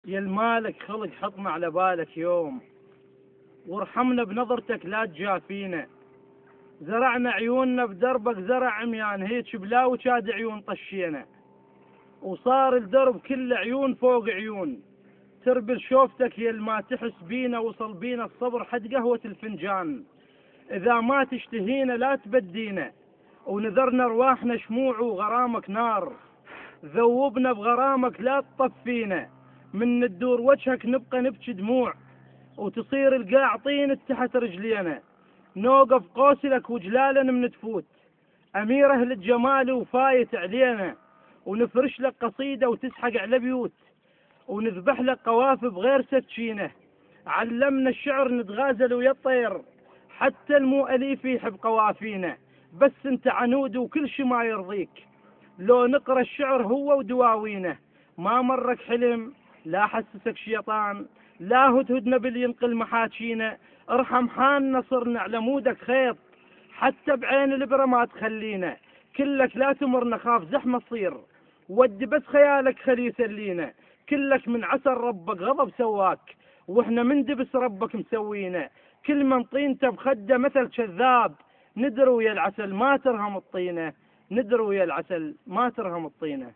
يا المالك خلق حطنا على بالك يوم، وارحمنا بنظرتك لا تجافينا. زرعنا عيوننا بدربك زرع عميان، هيك بلا وشاد عيون طشينا، وصار الدرب كله عيون فوق عيون. تربل شوفتك يا ما تحس بينا، وصل بينا الصبر حد قهوة الفنجان. إذا ما تشتهينا لا تبدينا، ونذرنا رواحنا شموع وغرامك نار. ذوبنا بغرامك لا تطفينا، من ندور وجهك نبقى نبكي دموع، وتصير القاع طين تحت رجلينا. نوقف قوس لك وجلالا من تفوت، أمير أهل الجمال وفايت علينا. ونفرش لك قصيدة وتسحق على بيوت، ونذبح لك قوافي بغير سكينة. علمنا الشعر نتغازل ويا الطير، حتى المو أليف يحب قوافينا. بس انت عنود وكل شي ما يرضيك، لو نقرأ الشعر هو ودواوينه. ما مرك حلم لا حسسك شيطان، لا هدهد نبل ينقل محاكينا. ارحم حالنا صرنا على مودك خيط، حتى بعين الابرة ما تخلينا. كلك لا تمرنا خاف زحمة تصير، ودي بس خيالك خلي يسلينا. كلك من عسل ربك غضب سواك، واحنا من دبس ربك مسوينا. كل من طينته بخده مثل كذاب، ندروا يا العسل ما ترهم الطينة، ندروا يا العسل ما ترهم الطينة.